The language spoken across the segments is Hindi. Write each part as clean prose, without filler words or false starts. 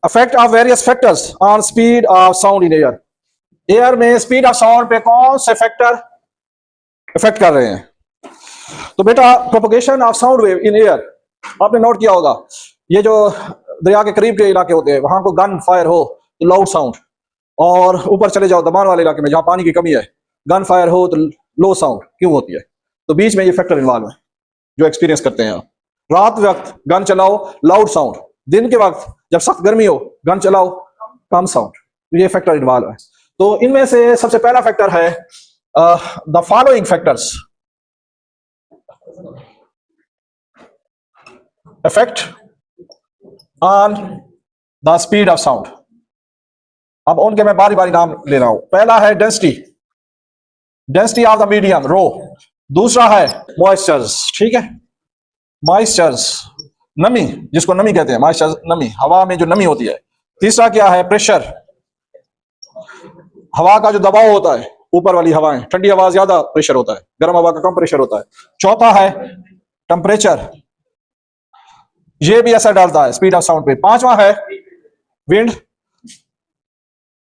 Effect of various factors on speed of sound in air. Air में स्पीड ऑफ साउंड पे कौन से फैक्टर इफेक्ट कर रहे हैं? तो बेटा propagation of sound wave in air, आपने नोट किया होगा, ये जो दरिया के करीब के इलाके होते हैं वहां को गन फायर हो तो लाउड साउंड, और ऊपर चले जाओ दमान वाले इलाके में जहां पानी की कमी है, गन फायर हो तो लो साउंड क्यों होती है? तो बीच में ये फैक्टर इन्वॉल्व है जो एक्सपीरियंस करते हैं आप। रात वक्त गन चलाओ लाउड साउंड, दिन के वक्त जब सख्त गर्मी हो गन चलाओ कम साउंड, ये फैक्टर इन्वॉल्व है। तो इनमें से सबसे पहला फैक्टर है the following factors effect on the speed of sound. अब उनके मैं बारी बारी नाम ले रहा हूं। पहला है density, density of the medium rho. दूसरा है मॉइस्चर्स, ठीक है, मॉइस्चर्स नमी, जिसको नमी कहते हैं, मॉइस्चर नमी, हवा में जो नमी होती है। तीसरा क्या है? प्रेशर, हवा का जो दबाव होता है, ऊपर वाली हवाएं, ठंडी हवा ज्यादा प्रेशर होता है, गर्म हवा का कम प्रेशर होता है। चौथा है टेम्परेचर, ये भी असर डालता है स्पीड ऑफ साउंड पे। पांचवा है विंड,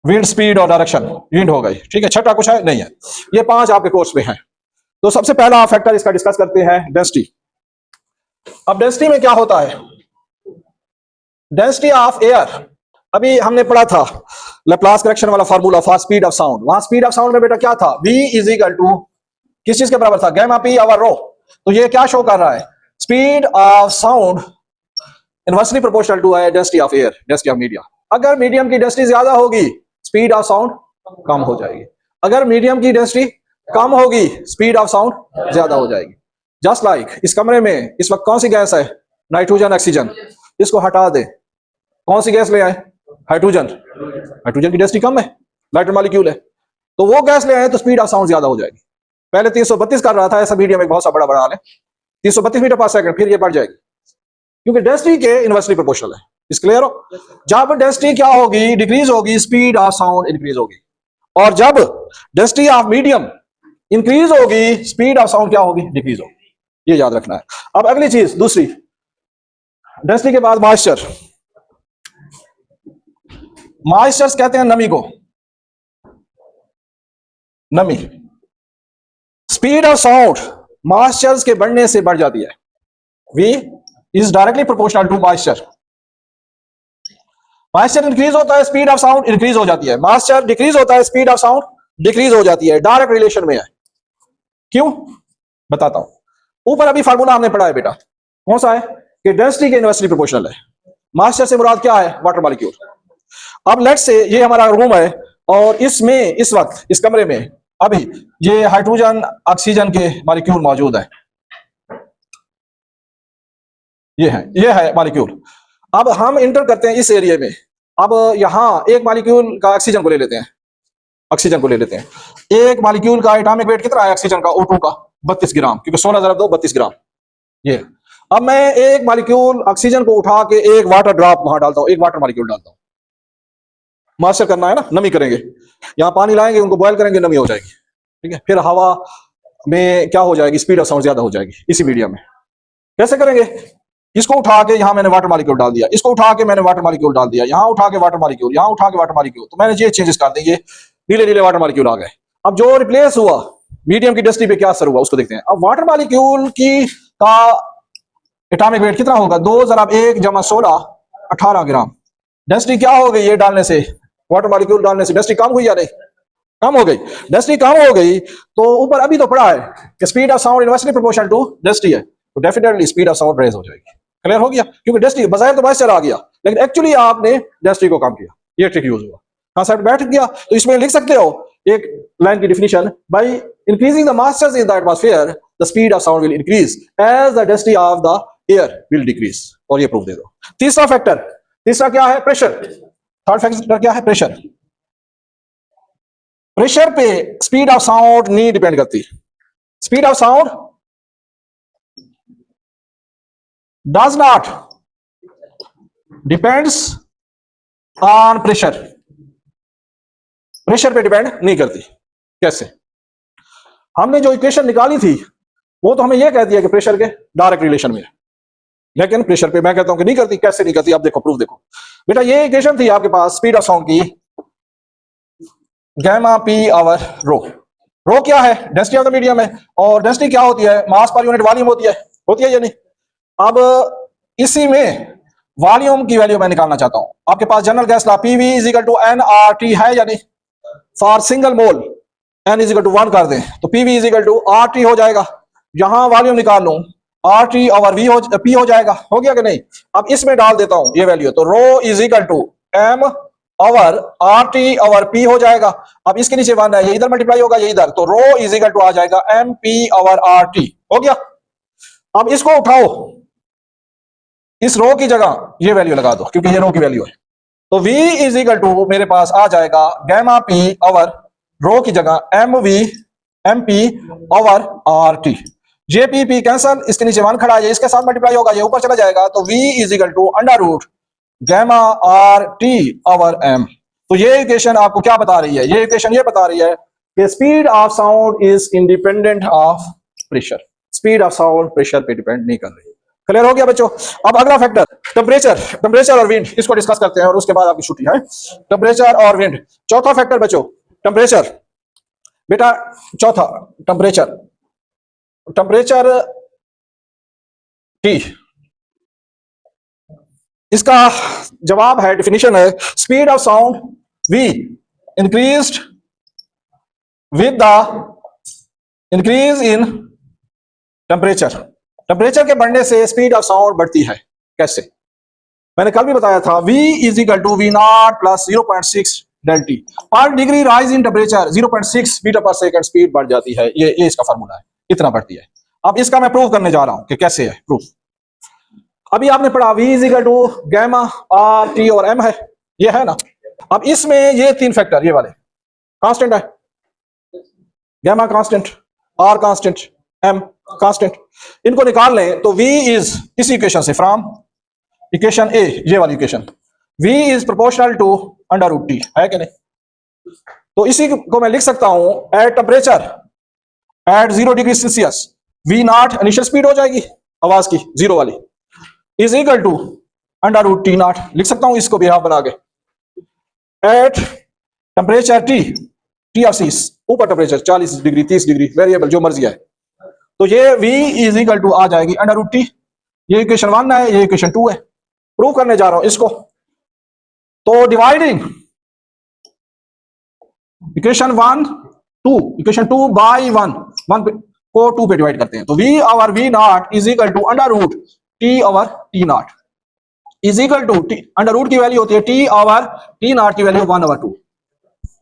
विंड स्पीड और डायरेक्शन, विंड हो गई, ठीक है। छठा कुछ है नहीं है। ये पांच आपके कोर्स में है। तो सबसे पहला फैक्टर इसका डिस्कस करते हैं, डेंसिटी। अब डेंसिटी में क्या होता है? डेंसिटी ऑफ एयर, अभी हमने पढ़ा था लैप्लास करेक्शन वाला formula for speed of sound. वहां स्पीड ऑफ साउंड में बेटा क्या था? v इज इक्वल टू किस चीज के बराबर था? Gamma p over rho. तो ये क्या शो कर रहा है? Speed of sound inversely proportional to है density of air, density of media. अगर मीडियम की डेंसिटी ज्यादा होगी स्पीड ऑफ साउंड कम हो जाएगी, अगर मीडियम की डेंसिटी कम होगी स्पीड ऑफ साउंड ज्यादा हो जाएगी। जस्ट लाइक इस कमरे में इस वक्त कौन सी गैस है? Nitrogen, oxygen. इसको हटा दे, कौन सी गैस ले आए? हाइड्रोजन। हाइड्रोजन की डेंसिटी कम है, लाइटर मॉलिक्यूल है, तो वो गैस ले आए तो स्पीड ऑफ साउंड ज्यादा हो जाएगी। पहले 332 कर रहा था, ऐसा मीडियम एक बहुत सा बड़ा हाल है, 332 मीटर पर सेकंड, फिर ये बढ़ जाएगी क्योंकि डेंसिटी के इनवर्सली प्रोपोर्शनल है। इस क्लियर हो? जब डेंसिटी क्या होगी? डिक्रीज होगी, स्पीड ऑफ साउंड इंक्रीज होगी। और जब डेंसिटी ऑफ मीडियम इंक्रीज होगी स्पीड ऑफ साउंड क्या होगी? डिक्रीज होगी। ये याद रखना है। अब अगली चीज दूसरी, डेंसिटी के बाद मॉइस्चर। मॉइस्चर्स कहते हैं नमी को, नमी। स्पीड ऑफ साउंड मॉइस्चर्स के बढ़ने से बढ़ जाती है। V is directly proportional to moisture. Moisture increase होता है स्पीड ऑफ साउंड इंक्रीज हो जाती है, मॉइस्चर डिक्रीज होता है स्पीड ऑफ साउंड डिक्रीज हो जाती है, डायरेक्ट रिलेशन में है। क्यों? बताता हूं। ऊपर अभी फार्मूला हमने पढ़ा है बेटा, कौन सा है? कि डेंसिटी के इनवर्सली प्रोपोर्शनल है। मॉइस्चर से मुराद क्या है? Water molecule. अब लेट्स से ये हमारा रूम है और इसमें इस वक्त इस कमरे में अभी ये हाइड्रोजन ऑक्सीजन के मॉलिक्यूल मौजूद है, ये है मॉलिक्यूल। अब हम इंटर करते हैं इस एरिया में। अब यहां एक मॉलिक्यूल का ऑक्सीजन को ले लेते हैं, ऑक्सीजन को ले लेते हैं। एक मॉलिक्यूल का एटॉमिक वेट कितना है ऑक्सीजन का? O2 का 32 ग्राम, क्योंकि 16 ज़रब 2 32 ग्राम। ये अब मैं एक मॉलिक्यूल ऑक्सीजन को उठा के एक वाटर ड्रॉप वहां डालता हूं, एक वाटर मॉलिक्यूल डालता हूं। मॉइस्चर करना है ना, नमी करेंगे। यहां पानी लाएंगे, उनको बॉयल करेंगे, नमी हो जाएगी, ठीक है। फिर हवा में क्या हो जाएगी? स्पीड ऑफ साउंड ज्यादा हो जाएगी इसी मीडियम में। कैसे करेंगे? इसको उठा के यहां मैंने वाटर मॉलिक्यूल डाल दिया, इसको उठा के मैंने वाटर मॉलिक्यूल डाल दिया, यहां उठा के वाटर मॉलिक्यूल, यहां उठा के वाटर मॉलिक्यूल, तो मैंने ये चेंजेस कर दिए, नीले नीले वाटर मॉलिक्यूल आ गए। अब जो रिप्लेस हुआ मीडियम की डेंसिटी पे क्या असर हुआ उसको देखते हैं। अब वाटर मॉलिक्यूल की का एटॉमिक वेट कितना होगा? 2 ज़रब 1 जमा 16 18 ग्राम। डेंसिटी क्या हो गई? ये डालने से, वाटर मॉलिक्यूल डालने से डेंसिटी कम हुई या नहीं? कम हो गई। डेंसिटी कम हो गई तो ऊपर अभी तो पढ़ा है कि speed of sound inversely proportional to density है, तो definitely speed of sound raise हो जाएगी। क्लियर हो गया? क्योंकि डेंसिटी बजाय तो मॉइस्चर आ गया, लेकिन एक्चुअली आपने डेंसिटी को कम किया, ये ट्रिक यूज हुआ, कांसेप्ट बैठ गया। तो इसमें लिख सकते हो एक लाइन की definition, by increasing the moisture in the atmosphere the speed of sound will increase as the density of the air will decrease. और ये प्रूफ दे दो। तीसरा फैक्टर, तीसरा क्या है? प्रेशर। थर्ड फैक्टर क्या है? प्रेशर। प्रेशर पे स्पीड ऑफ साउंड नहीं डिपेंड करती। Speed of sound does not depends on pressure, pressure पे डिपेंड नहीं करती। कैसे? हमने जो इक्वेशन निकाली थी वो तो हमें यह कहती है कि प्रेशर के डायरेक्ट रिलेशन में है, लेकिन प्रेशर पे मैं कहता हूं कि नहीं करती। कैसे नहीं करती? आप देखो, प्रूफ देखो। बेटा ये इक्वेशन थी आपके पास स्पीड ऑफ साउंड की, गैमा पी आवर रो। रो क्या है? डेंसिटी ऑफ द मीडियम है, और डेंसिटी क्या होती है? मास पर यूनिट वॉल्यूम होती है या नहीं? अब इसी में वॉल्यूम की वैल्यू मैं निकालना चाहता हूं। आपके पास general gas law PV is equal to n R T है या नहीं? For single mole n is equal to 1 कर दें तो PV is equal to R T हो जाएगा। यहां वॉल्यूम निकाल लूं, R T over V P हो जाएगा। हो गया कि नहीं? अब इसमें डाल देता हूं ये वैल्यू, तो rho is equal to m over R T over P हो जाएगा। अब इसके नीचे 1 है, ये इधर मल्टीप्लाई होगा, ये इधर, तो रो इज इक्वल टू आ जाएगा M P over R T. हो गया। अब इसको उठाओ, इस रो की जगह ये वैल्यू लगा दो, क्योंकि ये रो की वैल्यू है। तो v इज इक्वल टू मेरे पास आ जाएगा गैमा p ओवर रो की जगह M V M P over R T. J P P cancel, इसके नीचे 1 खड़ा है, इसके साथ मल्टीप्लाई होगा, ये ऊपर चला जाएगा, तो v is equal to under root gamma R T over M. तो ये इक्वेशन आपको क्या बता रही है? ये इक्वेशन ये बता रही है कि speed of sound is independent of pressure. Speed of sound pressure पे डिपेंड नहीं कर रही। क्लियर हो गया बच्चों? अब अगला फैक्टर टेम्परेचर और विंड, इसको डिस्कस करते हैं और उसके बाद आपकी छुट्टी है। टेम्परेचर और विंड, चौथा फैक्टर बच्चों टेम्परेचर। बेटा चौथा टेम्परेचर टी, इसका जवाब है, डेफिनेशन है, speed of sound V increased with the increase in temperature. Temperature के बढ़ने से स्पीड ऑफ साउंड बढ़ती है। कैसे? मैंने कल भी बताया था, v is equal to v not plus 0.6 del t. Per degree rise in temperature 0.6 metre per second speed बढ़ जाती है। ये इसका फार्मूला है, इतना बढ़ती है। अब इसका मैं प्रूव करने जा रहा हूं कि कैसे है प्रूफ। अभी आपने पढ़ा v is equal to gamma R T और m है, ये है ना। अब इसमें ये 3 फैक्टर ये वाले कांस्टेंट है, gamma constant, R constant, m constant, इनको निकाल लें तो v इज इसी इक्वेशन से, फ्रॉम इक्वेशन ए, ये वाली equation, v is proportional to under root T, है कि नहीं? तो इसी को मैं लिख सकता हूं at temperature at 0 degree Celsius v naught initial speed हो जाएगी आवाज की 0 वाली, is equal to under root T naught. लिख सकता हूं इसको भी हाफ बना के, at temperature T of C, ऊपर टेम्परेचर 40 डिग्री 30 डिग्री वेरिएबल जो मर्जी है, तो ये v इज इक्वल टू आ जाएगी अंडर रूट टी। ये इक्वेशन 1 है, ये इक्वेशन 2 है। प्रूव करने जा रहा हूं इसको, तो डिवाइडिंग इक्वेशन 1 2, इक्वेशन 2 बाई 1 को 2 पे डिवाइड करते हैं, तो v over v naught is equal to under root t over t naught is equal to t, under root की वैल्यू होती है t ओवर t नॉट की वैल्यू 1 ओवर 2।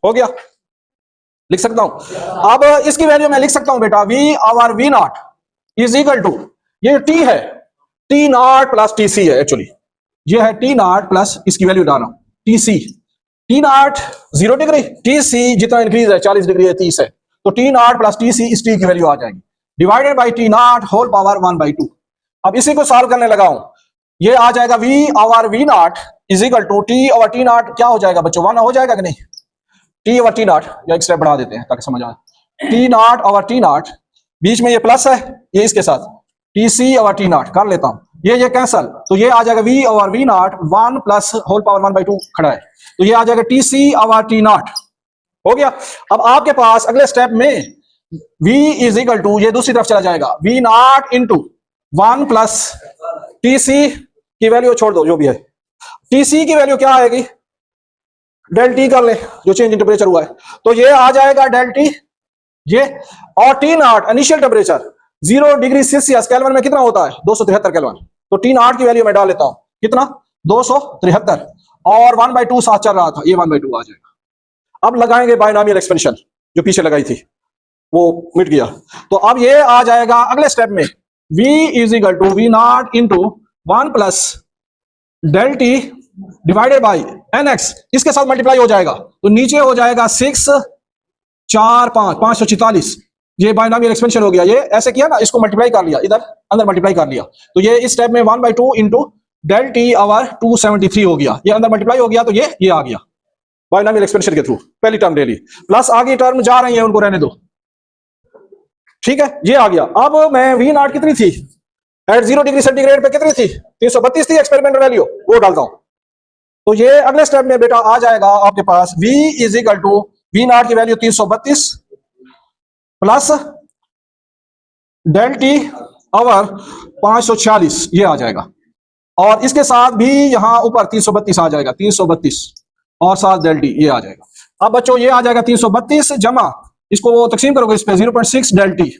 हो गया? लिख सकता हूं। अब इसकी वैल्यू मैं लिख सकता हूं बेटा, v over v naught is equal to, ये t है, t नॉट प्लस tc है, एक्चुअली ये है t नॉट प्लस इसकी वैल्यू डाल रहा हूं tc। t naught 0 degree, tc जितना इंक्रीज है 40 डिग्री है 30 है, तो t नॉट प्लस tc, इस t की वैल्यू आ जाएगी, divided by t naught whole power 1/2। अब इसी को सॉल्व करने लगा हूं, ये आ जाएगा v over v naught is equal to t over t naught, क्या हो जाएगा बच्चों? 1 हो जाएगा कि नहीं? t ओवर t नॉट, या एक स्टेप बढ़ा देते हैं ताकि समझ आए, t not over t not, बीच में ये प्लस है, ये इसके साथ tc ओवर t नॉट कर लेता हूं, ये कैंसल, तो ये आ जाएगा v over v naught 1 plus whole power 1/2 खड़ा है, तो ये आ जाएगा tc ओवर t नॉट। हो गया? अब आपके पास अगले स्टेप में v इज इक्वल टू, ये दूसरी तरफ चला जाएगा, v naught into 1 plus tc की वैल्यू छोड़ दो जो भी है, tc की वैल्यू क्या आएगी? डेल टी कर ले, जो चेंज इन टेम्परेचर हुआ है, तो ये आ जाएगा डेल टी ये, और T not initial temperature 0 degree Celsius, kelvin में कितना होता है? 273 केल्विन, तो टी नॉट की वैल्यू मैं डाल लेता हूं, कितना? 273, और 1/2 साथ चल रहा था, ये 1/2 आ जाएगा। अब लगाएंगे बायनॉमियल एक्सपेंशन, जो पीछे लगाई थी वो मिट गया, तो अब ये आ जाएगा अगले स्टेप में, v is equal to v naught into 1 plus del T divided by nx, इसके साथ मल्टीप्लाई हो जाएगा, तो नीचे हो जाएगा 6 4 5 544, ये बायनॉमियल एक्सपेंशन हो गया। ये ऐसे किया ना, इसको मल्टीप्लाई कर लिया, इधर अंदर मल्टीप्लाई कर लिया, तो ये इस स्टेप में 1/2 इंटू डेल टी ओवर 273 हो गया, ये अंदर मल्टीप्लाई हो गया, तो ये आ गया बायनॉमियल एक्सपेंशन के थ्रू, पहली टर्म ले ली, प्लस आगे टर्म जा रही है उनको रहने दो, ठीक है, ये आ गया। अब मैं v नॉट कितनी थी एट 0 डिग्री सेंटीग्रेड पे, कितनी थी? 332 थी एक्सपेरिमेंटल वैल्यू, वो डालता हूं, तो ये अगले स्टेप में बेटा आ जाएगा आपके पास v is equal to v not की value 332 plus del t over 546 ये आ जाएगा, और इसके साथ भी यहां ऊपर 332 आ जाएगा, 332 और साथ डेल टी ये आ जाएगा। अब बच्चों ये आ जाएगा 332 जमा इसको वो तकसीम करोगे इस पे 0.6 डेल टी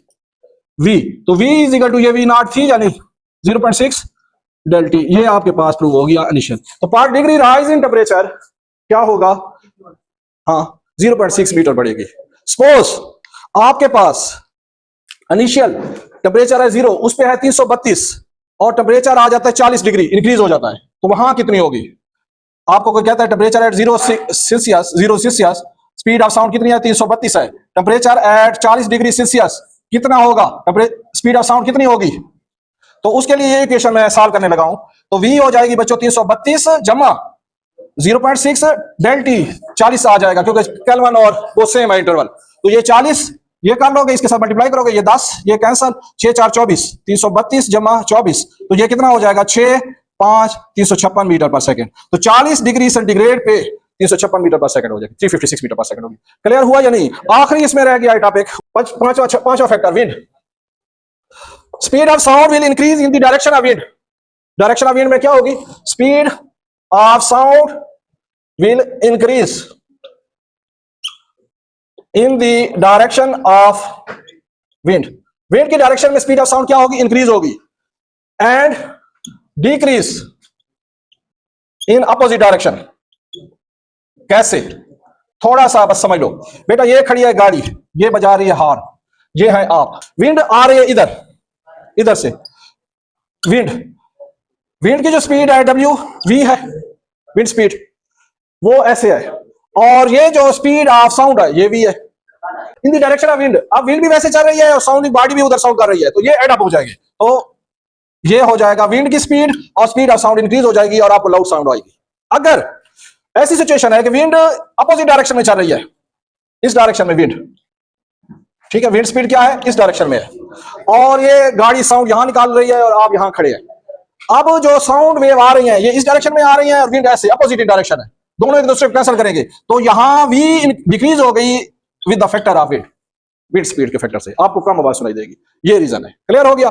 v, तो v इज इक्वल टू ये v नॉट थी यानी 0.6 डेल टी, ये आपके पास प्रूव हो गया इनिशियल। तो पर डिग्री राइज इन टेम्परेचर क्या होगा, हाँ 0.6 मीटर बढ़ेगी। सपोज आपके पास इनिशियल टेम्परेचर है 0, उस पे है 332 और टेम्परेचर आ जाता है 40 डिग्री इंक्रीज हो जाता है, तो वहां कितनी होगी? आपको कोई कहता है temperature at 0 Celsius speed of sound कितनी है 332 है, टेम्परेचर एट 40 डिग्री सेल्सियस कितना होगा, स्पीड ऑफ साउंड कितनी होगी? तो उसके लिए ये इक्वेशन मैं सॉल्व करने लगा हूं। तो v हो जाएगी बच्चों 332 जमा 0.6 डेल टी 40 आ जाएगा क्योंकि केल्विन और वो सेम है इंटरवल, तो ये 40 ये कर लोगे, इसके साथ मल्टीप्लाई करोगे, ये 10 ये कैंसल, 6 4 24 332 जमा 24, तो ये कितना हो जाएगा 6 5 356 मीटर पर सेकंड। तो 40 डिग्री सेंटीग्रेड पे 356 मीटर पर सेकंड हो जाएगी, 356 मीटर पर सेकंड होगी। क्लियर हुआ या नहीं? आखिरी इसमें रह गया टॉपिक पांचवा factor wind. Speed of sound will increase in the direction of wind. Direction of wind में क्या होगी? Speed of sound will increase in the direction of wind. Wind की डायरेक्शन में स्पीड ऑफ साउंड क्या होगी? इंक्रीज होगी। And decrease in opposite direction. कैसे? थोड़ा सा बस समझ लो बेटा, ये खड़ी है गाड़ी, ये बजा रही है हॉर्न, ये है आप, विंड आ रही है इधर से, विंड की जो स्पीड है w v है, विंड स्पीड वो ऐसे है, और ये जो स्पीड ऑफ साउंड है ये v है in the direction of wind. अब विंड भी वैसे चल रही है और साउंड की बॉडी भी उधर साउंड कर रही है, तो ये एड अप हो जाएंगे, तो ये हो जाएगा विंड की स्पीड और स्पीड ऑफ साउंड इंक्रीज हो जाएगी और आपको लाउड साउंड आएगी। अगर ऐसी सिचुएशन है कि विंड अपोजिट डायरेक्शन में चल रही है, इस डायरेक्शन में विंड, ठीक है, विंड स्पीड क्या है? इस डायरेक्शन में है, और ये गाड़ी साउंड यहां निकाल रही है और आप यहां खड़े हैं। अब जो साउंड वेव आ रही है ये इस डायरेक्शन में आ रही है और विंड ऐसे अपोजिट डायरेक्शन है, दोनों एक दूसरे को कैंसिल करेंगे, तो यहां v डिक्रीज हो गई with the factor of wind speed के फैक्टर से, आपको कम आवाज सुनाई देगी। ये रीजन है। क्लियर हो गया?